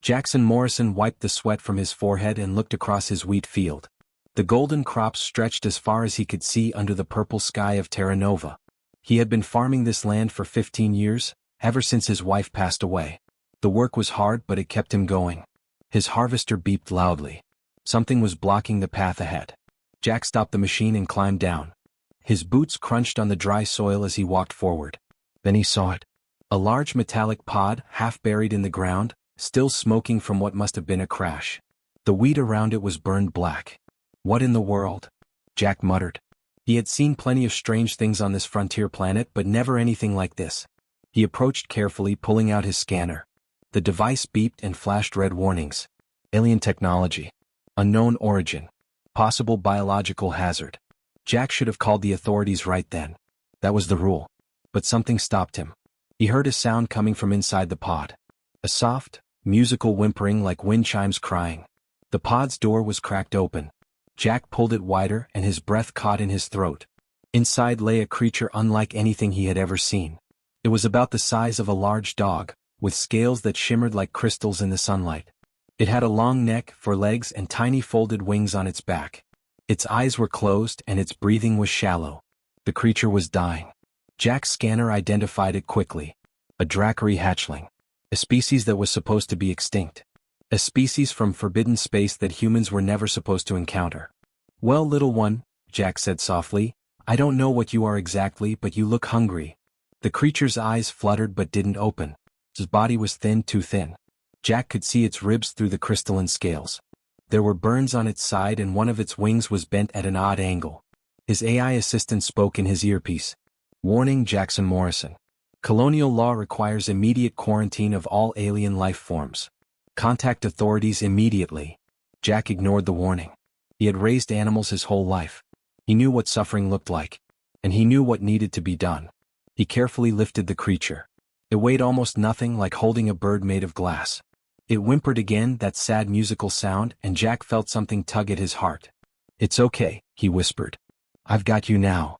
Jackson Morrison wiped the sweat from his forehead and looked across his wheat field. The golden crops stretched as far as he could see under the purple sky of Terra Nova. He had been farming this land for 15 years, ever since his wife passed away. The work was hard, but it kept him going. His harvester beeped loudly. Something was blocking the path ahead. Jack stopped the machine and climbed down. His boots crunched on the dry soil as he walked forward. Then he saw it. A large metallic pod, half buried in the ground, still smoking from what must have been a crash. The wheat around it was burned black. What in the world? Jack muttered. He had seen plenty of strange things on this frontier planet, but never anything like this. He approached carefully, pulling out his scanner. The device beeped and flashed red warnings. Alien technology. Unknown origin. Possible biological hazard. Jack should have called the authorities right then. That was the rule. But something stopped him. He heard a sound coming from inside the pod. A soft, musical whimpering like wind chimes crying. The pod's door was cracked open. Jack pulled it wider and his breath caught in his throat. Inside lay a creature unlike anything he had ever seen. It was about the size of a large dog, with scales that shimmered like crystals in the sunlight. It had a long neck, 4 legs, and tiny folded wings on its back. Its eyes were closed and its breathing was shallow. The creature was dying. Jack's scanner identified it quickly. A Dracari hatchling. A species that was supposed to be extinct. A species from forbidden space that humans were never supposed to encounter. Well, little one, Jack said softly, I don't know what you are exactly, but you look hungry. The creature's eyes fluttered but didn't open. Its body was thin, too thin. Jack could see its ribs through the crystalline scales. There were burns on its side and one of its wings was bent at an odd angle. His AI assistant spoke in his earpiece. Warning, Jackson Morrison. Colonial law requires immediate quarantine of all alien life forms. Contact authorities immediately. Jack ignored the warning. He had raised animals his whole life. He knew what suffering looked like. And he knew what needed to be done. He carefully lifted the creature. It weighed almost nothing, like holding a bird made of glass. It whimpered again, that sad musical sound, and Jack felt something tug at his heart. It's okay, he whispered. I've got you now.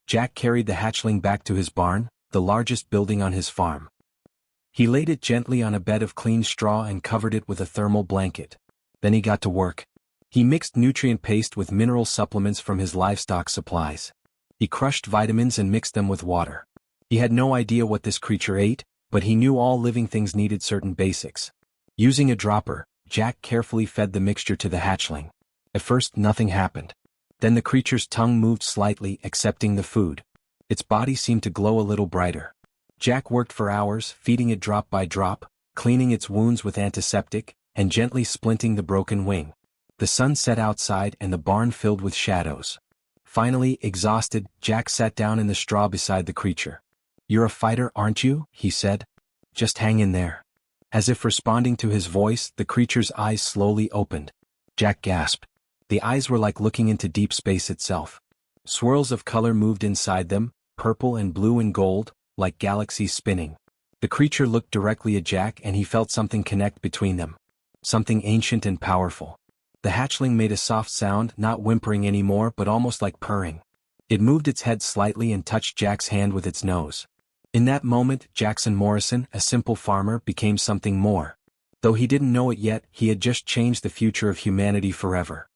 Jack carried the hatchling back to his barn, the largest building on his farm. He laid it gently on a bed of clean straw and covered it with a thermal blanket. Then he got to work. He mixed nutrient paste with mineral supplements from his livestock supplies. He crushed vitamins and mixed them with water. He had no idea what this creature ate, but he knew all living things needed certain basics. Using a dropper, Jack carefully fed the mixture to the hatchling. At first, nothing happened. Then the creature's tongue moved slightly, accepting the food. Its body seemed to glow a little brighter. Jack worked for hours, feeding it drop by drop, cleaning its wounds with antiseptic, and gently splinting the broken wing. The sun set outside and the barn filled with shadows. Finally, exhausted, Jack sat down in the straw beside the creature. You're a fighter, aren't you? He said. Just hang in there. As if responding to his voice, the creature's eyes slowly opened. Jack gasped. The eyes were like looking into deep space itself. Swirls of color moved inside them, purple and blue and gold, like galaxies spinning. The creature looked directly at Jack and he felt something connect between them. Something ancient and powerful. The hatchling made a soft sound, not whimpering anymore but almost like purring. It moved its head slightly and touched Jack's hand with its nose. In that moment, Jackson Morrison, a simple farmer, became something more. Though he didn't know it yet, he had just changed the future of humanity forever.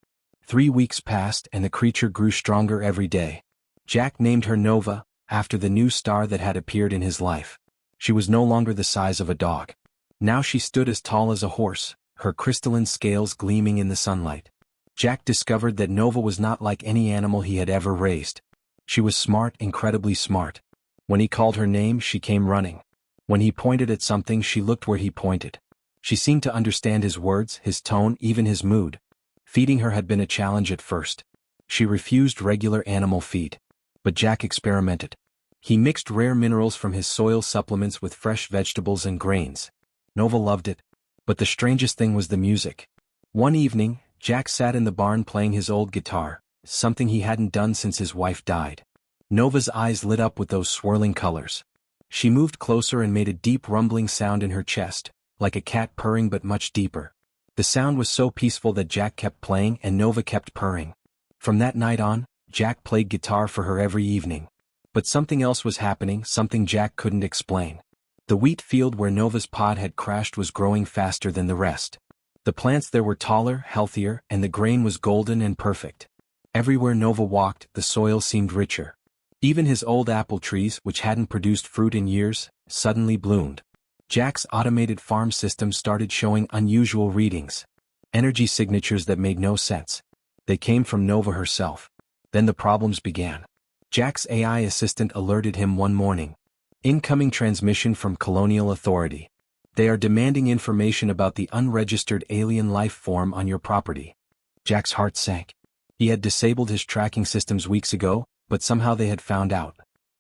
3 weeks passed and the creature grew stronger every day. Jack named her Nova, after the new star that had appeared in his life. She was no longer the size of a dog. Now she stood as tall as a horse, her crystalline scales gleaming in the sunlight. Jack discovered that Nova was not like any animal he had ever raised. She was smart, incredibly smart. When he called her name, she came running. When he pointed at something, she looked where he pointed. She seemed to understand his words, his tone, even his mood. Feeding her had been a challenge at first. She refused regular animal feed. But Jack experimented. He mixed rare minerals from his soil supplements with fresh vegetables and grains. Nova loved it. But the strangest thing was the music. One evening, Jack sat in the barn playing his old guitar, something he hadn't done since his wife died. Nova's eyes lit up with those swirling colors. She moved closer and made a deep rumbling sound in her chest, like a cat purring but much deeper. The sound was so peaceful that Jack kept playing and Nova kept purring. From that night on, Jack played guitar for her every evening. But something else was happening, something Jack couldn't explain. The wheat field where Nova's pod had crashed was growing faster than the rest. The plants there were taller, healthier, and the grain was golden and perfect. Everywhere Nova walked, the soil seemed richer. Even his old apple trees, which hadn't produced fruit in years, suddenly bloomed. Jack's automated farm system started showing unusual readings. Energy signatures that made no sense. They came from Nova herself. Then the problems began. Jack's AI assistant alerted him one morning. Incoming transmission from Colonial Authority. They are demanding information about the unregistered alien life form on your property. Jack's heart sank. He had disabled his tracking systems weeks ago, but somehow they had found out.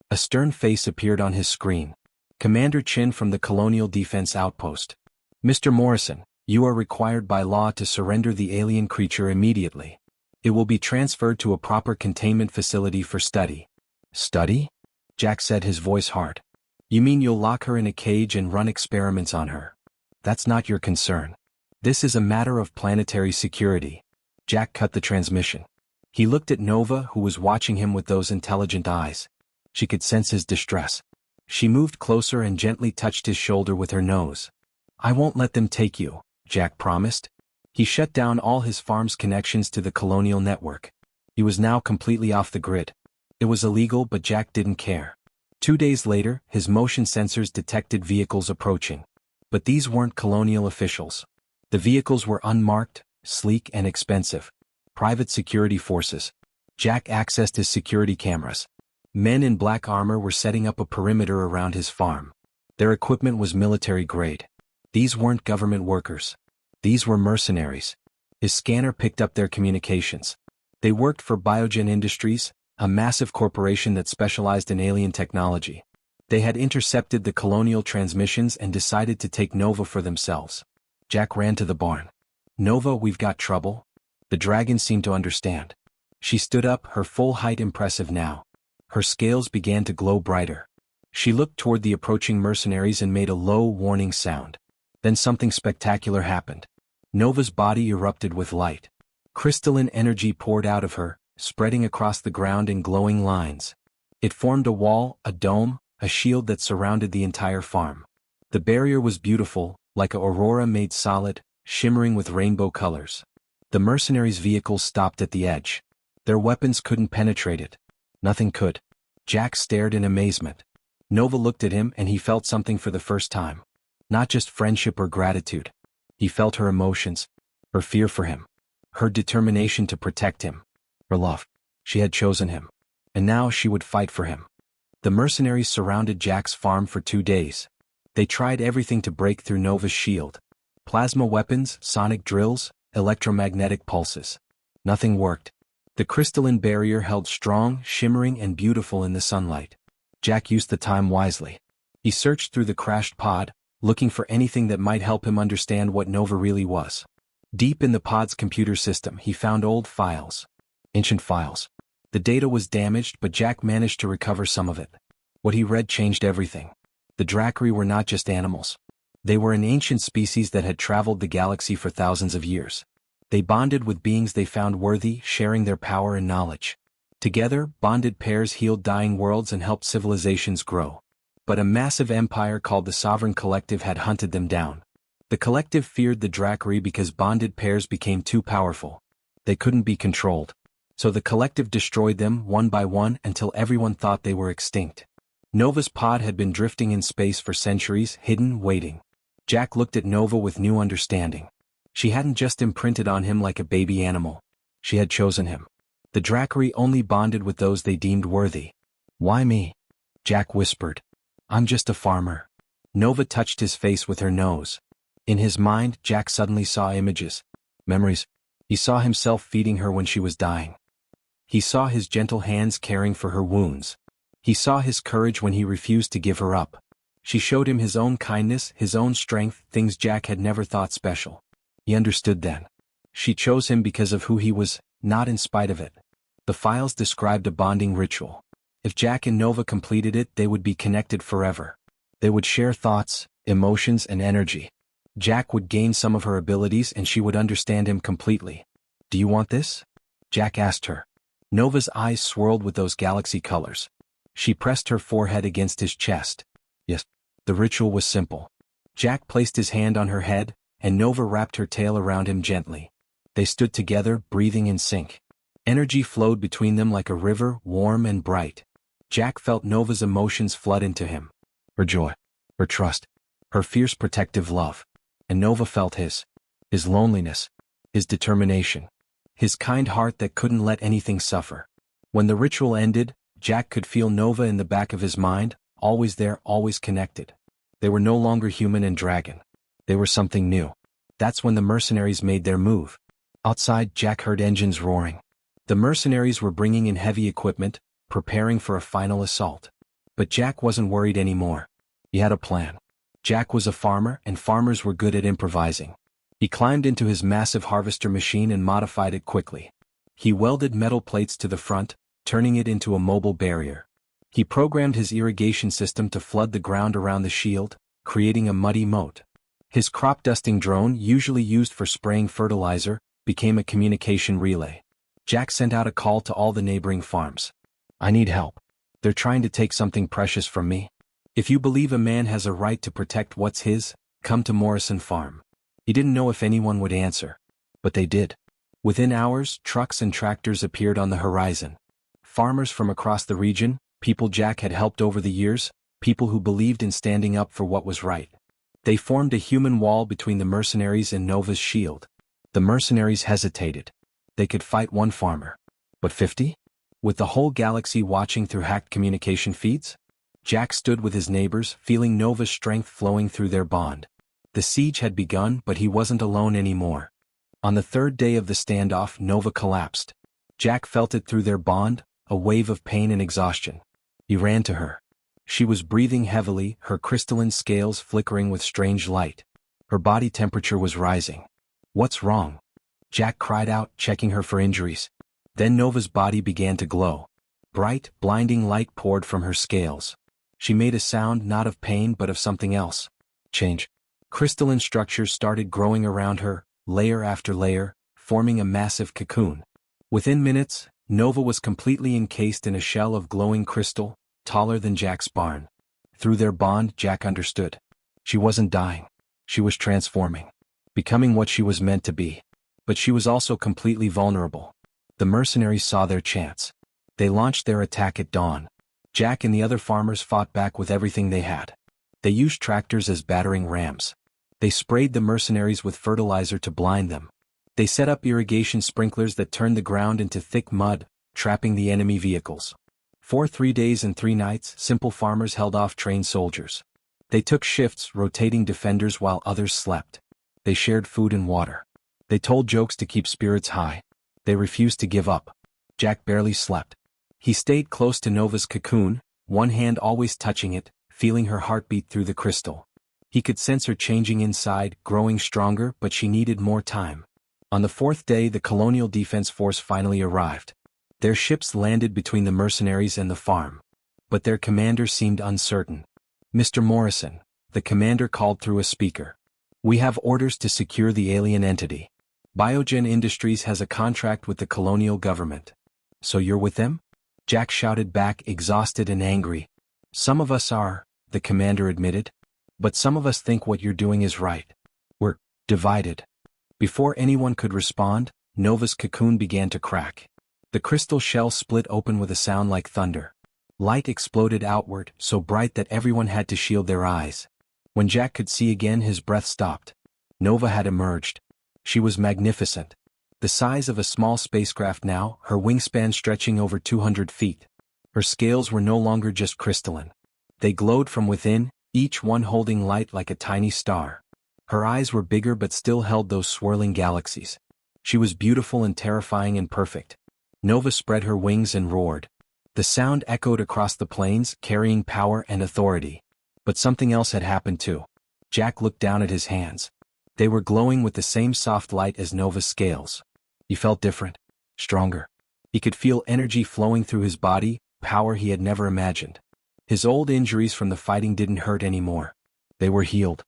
A stern face appeared on his screen. Commander Chin from the Colonial Defense Outpost. Mr. Morrison, you are required by law to surrender the alien creature immediately. It will be transferred to a proper containment facility for study. Study? Jack said, his voice hard. You mean you'll lock her in a cage and run experiments on her? That's not your concern. This is a matter of planetary security. Jack cut the transmission. He looked at Nova, who was watching him with those intelligent eyes. She could sense his distress. She moved closer and gently touched his shoulder with her nose. I won't let them take you, Jack promised. He shut down all his farm's connections to the colonial network. He was now completely off the grid. It was illegal, but Jack didn't care. 2 days later, his motion sensors detected vehicles approaching. But these weren't colonial officials. The vehicles were unmarked, sleek and expensive. Private security forces. Jack accessed his security cameras. Men in black armor were setting up a perimeter around his farm. Their equipment was military grade. These weren't government workers. These were mercenaries. His scanner picked up their communications. They worked for Biogen Industries, a massive corporation that specialized in alien technology. They had intercepted the colonial transmissions and decided to take Nova for themselves. Jack ran to the barn. Nova, we've got trouble. The dragon seemed to understand. She stood up, her full height impressive now. Her scales began to glow brighter. She looked toward the approaching mercenaries and made a low, warning sound. Then something spectacular happened. Nova's body erupted with light. Crystalline energy poured out of her, spreading across the ground in glowing lines. It formed a wall, a dome, a shield that surrounded the entire farm. The barrier was beautiful, like an aurora made solid, shimmering with rainbow colors. The mercenaries' vehicles stopped at the edge. Their weapons couldn't penetrate it. Nothing could. Jack stared in amazement. Nova looked at him and he felt something for the first time. Not just friendship or gratitude. He felt her emotions, her fear for him, her determination to protect him. Her love. She had chosen him. And now she would fight for him. The mercenaries surrounded Jack's farm for 2 days. They tried everything to break through Nova's shield. Plasma weapons, sonic drills, electromagnetic pulses. Nothing worked. The crystalline barrier held strong, shimmering and beautiful in the sunlight. Jack used the time wisely. He searched through the crashed pod, looking for anything that might help him understand what Nova really was. Deep in the pod's computer system, he found old files. Ancient files. The data was damaged, but Jack managed to recover some of it. What he read changed everything. The Drakri were not just animals. They were an ancient species that had traveled the galaxy for thousands of years. They bonded with beings they found worthy, sharing their power and knowledge. Together, bonded pairs healed dying worlds and helped civilizations grow. But a massive empire called the Sovereign Collective had hunted them down. The Collective feared the Drakri because bonded pairs became too powerful. They couldn't be controlled. So the Collective destroyed them one by one until everyone thought they were extinct. Nova's pod had been drifting in space for centuries, hidden, waiting. Jack looked at Nova with new understanding. She hadn't just imprinted on him like a baby animal. She had chosen him. The Drakri only bonded with those they deemed worthy. Why me? Jack whispered. I'm just a farmer. Nova touched his face with her nose. In his mind, Jack suddenly saw images. Memories. He saw himself feeding her when she was dying. He saw his gentle hands caring for her wounds. He saw his courage when he refused to give her up. She showed him his own kindness, his own strength, things Jack had never thought special. He understood then. She chose him because of who he was, not in spite of it. The files described a bonding ritual. If Jack and Nova completed it, they would be connected forever. They would share thoughts, emotions, and energy. Jack would gain some of her abilities and she would understand him completely. Do you want this? Jack asked her. Nova's eyes swirled with those galaxy colors. She pressed her forehead against his chest. Yes. The ritual was simple. Jack placed his hand on her head, and Nova wrapped her tail around him gently. They stood together, breathing in sync. Energy flowed between them like a river, warm and bright. Jack felt Nova's emotions flood into him. Her joy, her trust, her fierce protective love. And Nova felt his loneliness, his determination, his kind heart that couldn't let anything suffer. When the ritual ended, Jack could feel Nova in the back of his mind, always there, always connected. They were no longer human and dragon. They were something new. That's when the mercenaries made their move. Outside, Jack heard engines roaring. The mercenaries were bringing in heavy equipment, preparing for a final assault. But Jack wasn't worried anymore. He had a plan. Jack was a farmer, and farmers were good at improvising. He climbed into his massive harvester machine and modified it quickly. He welded metal plates to the front, turning it into a mobile barrier. He programmed his irrigation system to flood the ground around the shield, creating a muddy moat. His crop-dusting drone, usually used for spraying fertilizer, became a communication relay. Jack sent out a call to all the neighboring farms. I need help. They're trying to take something precious from me. If you believe a man has a right to protect what's his, come to Morrison Farm. He didn't know if anyone would answer. But they did. Within hours, trucks and tractors appeared on the horizon. Farmers from across the region, people Jack had helped over the years, people who believed in standing up for what was right. They formed a human wall between the mercenaries and Nova's shield. The mercenaries hesitated. They could fight one farmer. But 50? With the whole galaxy watching through hacked communication feeds? Jack stood with his neighbors, feeling Nova's strength flowing through their bond. The siege had begun, but he wasn't alone anymore. On the third day of the standoff, Nova collapsed. Jack felt it through their bond, a wave of pain and exhaustion. He ran to her. She was breathing heavily, her crystalline scales flickering with strange light. Her body temperature was rising. What's wrong? Jack cried out, checking her for injuries. Then Nova's body began to glow. Bright, blinding light poured from her scales. She made a sound not of pain but of something else. Change. Crystalline structures started growing around her, layer after layer, forming a massive cocoon. Within minutes, Nova was completely encased in a shell of glowing crystal, taller than Jack's barn. Through their bond, Jack understood. She wasn't dying. She was transforming. Becoming what she was meant to be. But she was also completely vulnerable. The mercenaries saw their chance. They launched their attack at dawn. Jack and the other farmers fought back with everything they had. They used tractors as battering rams. They sprayed the mercenaries with fertilizer to blind them. They set up irrigation sprinklers that turned the ground into thick mud, trapping the enemy vehicles. For 3 days and 3 nights, simple farmers held off trained soldiers. They took shifts, rotating defenders while others slept. They shared food and water. They told jokes to keep spirits high. They refused to give up. Jack barely slept. He stayed close to Nova's cocoon, one hand always touching it, feeling her heartbeat through the crystal. He could sense her changing inside, growing stronger, but she needed more time. On the 4th day, the Colonial Defense Force finally arrived. Their ships landed between the mercenaries and the farm. But their commander seemed uncertain. Mr. Morrison, the commander called through a speaker. We have orders to secure the alien entity. Biogen Industries has a contract with the colonial government. So you're with them? Jack shouted back, exhausted and angry. Some of us are, the commander admitted. But some of us think what you're doing is right. We're divided. Before anyone could respond, Nova's cocoon began to crack. The crystal shell split open with a sound like thunder. Light exploded outward, so bright that everyone had to shield their eyes. When Jack could see again, his breath stopped. Nova had emerged. She was magnificent. The size of a small spacecraft now, her wingspan stretching over 200 feet. Her scales were no longer just crystalline. They glowed from within, each one holding light like a tiny star. Her eyes were bigger but still held those swirling galaxies. She was beautiful and terrifying and perfect. Nova spread her wings and roared. The sound echoed across the plains, carrying power and authority. But something else had happened too. Jack looked down at his hands. They were glowing with the same soft light as Nova's scales. He felt different, stronger. He could feel energy flowing through his body, power he had never imagined. His old injuries from the fighting didn't hurt anymore. They were healed.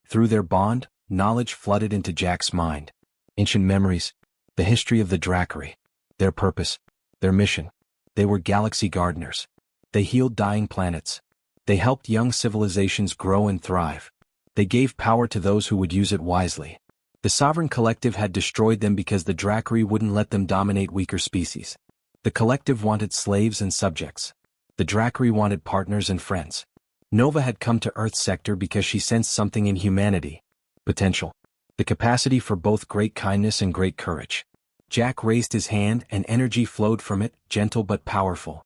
Through their bond, knowledge flooded into Jack's mind. Ancient memories, the history of the Drakkari, their purpose, their mission. They were galaxy gardeners. They healed dying planets. They helped young civilizations grow and thrive. They gave power to those who would use it wisely. The sovereign collective had destroyed them because the Dracari wouldn't let them dominate weaker species. The collective wanted slaves and subjects. The Dracari wanted partners and friends. Nova had come to Earth's sector because she sensed something in humanity. Potential. The capacity for both great kindness and great courage. Jack raised his hand and energy flowed from it, gentle but powerful.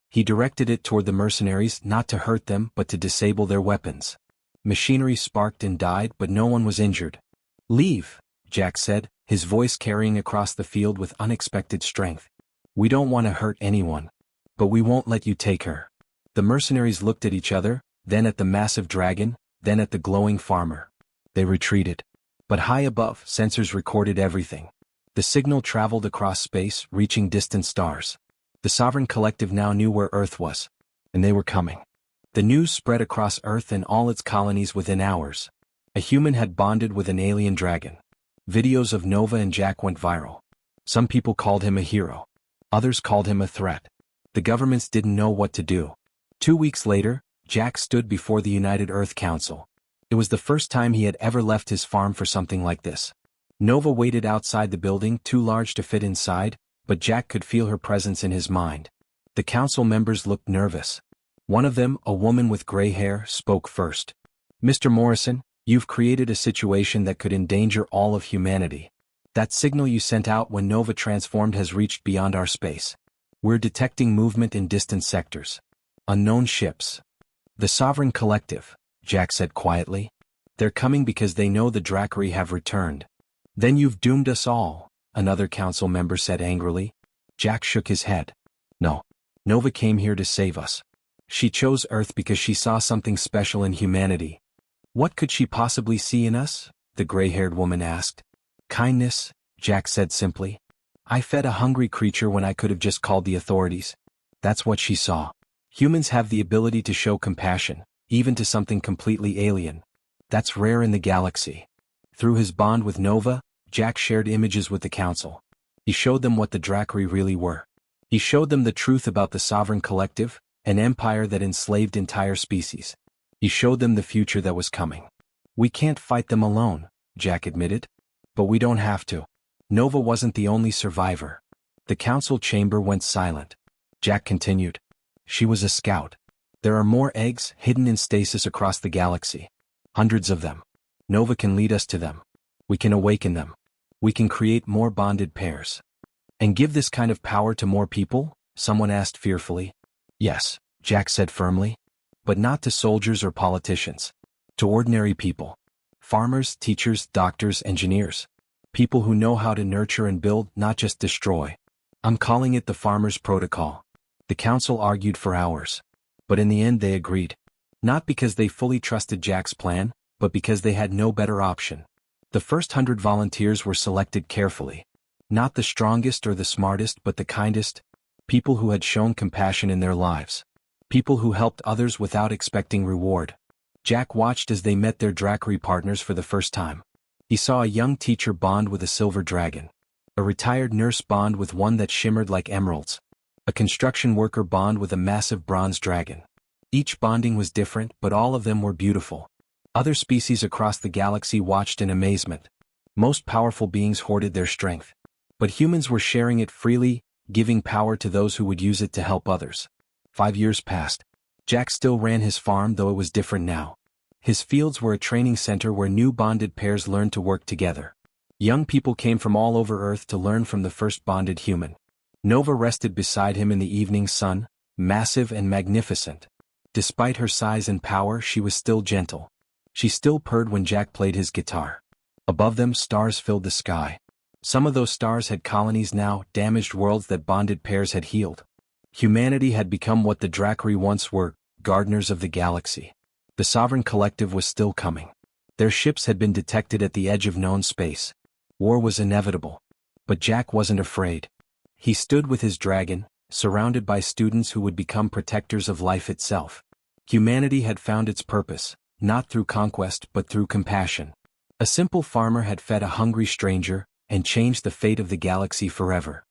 He directed it toward the mercenaries, not to hurt them but to disable their weapons. Machinery sparked and died, but no one was injured. "Leave," Jack said, his voice carrying across the field with unexpected strength. "We don't want to hurt anyone. But we won't let you take her." The mercenaries looked at each other, then at the massive dragon, then at the glowing farmer. They retreated. But high above, sensors recorded everything. The signal traveled across space, reaching distant stars. The sovereign collective now knew where Earth was. And they were coming. The news spread across Earth and all its colonies within hours. A human had bonded with an alien dragon. Videos of Nova and Jack went viral. Some people called him a hero. Others called him a threat. The governments didn't know what to do. 2 weeks later, Jack stood before the United Earth Council. It was the first time he had ever left his farm for something like this. Nova waited outside the building, too large to fit inside, but Jack could feel her presence in his mind. The council members looked nervous. One of them, a woman with gray hair, spoke first. "Mr. Morrison, you've created a situation that could endanger all of humanity. That signal you sent out when Nova transformed has reached beyond our space. We're detecting movement in distant sectors. Unknown ships." "The Sovereign Collective," Jack said quietly. "They're coming because they know the Dracari have returned." "Then you've doomed us all," another council member said angrily. Jack shook his head. "No. Nova came here to save us. She chose Earth because she saw something special in humanity." "What could she possibly see in us?" the gray-haired woman asked. "Kindness," Jack said simply. "I fed a hungry creature when I could have just called the authorities." That's what she saw. Humans have the ability to show compassion, even to something completely alien. That's rare in the galaxy. Through his bond with Nova, Jack shared images with the council. He showed them what the Dracari really were. He showed them the truth about the Sovereign Collective, an empire that enslaved entire species. He showed them the future that was coming. "We can't fight them alone," Jack admitted. "But we don't have to." Nova wasn't the only survivor. The council chamber went silent. Jack continued. "She was a scout. There are more eggs hidden in stasis across the galaxy. Hundreds of them. Nova can lead us to them. We can awaken them. We can create more bonded pairs." "And give this kind of power to more people?" someone asked fearfully. "Yes," Jack said firmly. "But not to soldiers or politicians. To ordinary people. Farmers, teachers, doctors, engineers. People who know how to nurture and build, not just destroy. I'm calling it the Farmer's Protocol." The council argued for hours. But in the end they agreed. Not because they fully trusted Jack's plan, but because they had no better option. The first 100 volunteers were selected carefully. Not the strongest or the smartest but the kindest. People who had shown compassion in their lives. People who helped others without expecting reward. Jack watched as they met their Dracari partners for the first time. He saw a young teacher bond with a silver dragon. A retired nurse bond with one that shimmered like emeralds. A construction worker bond with a massive bronze dragon. Each bonding was different, but all of them were beautiful. Other species across the galaxy watched in amazement. Most powerful beings hoarded their strength. But humans were sharing it freely, giving power to those who would use it to help others. 5 years passed. Jack still ran his farm, though it was different now. His fields were a training center where new bonded pairs learned to work together. Young people came from all over Earth to learn from the first bonded human. Nova rested beside him in the evening sun, massive and magnificent. Despite her size and power, she was still gentle. She still purred when Jack played his guitar. Above them, stars filled the sky. Some of those stars had colonies now, damaged worlds that bonded pairs had healed. Humanity had become what the Dracari once were, gardeners of the galaxy. The Sovereign Collective was still coming. Their ships had been detected at the edge of known space. War was inevitable. But Jack wasn't afraid. He stood with his dragon, surrounded by students who would become protectors of life itself. Humanity had found its purpose, not through conquest but through compassion. A simple farmer had fed a hungry stranger, and changed the fate of the galaxy forever.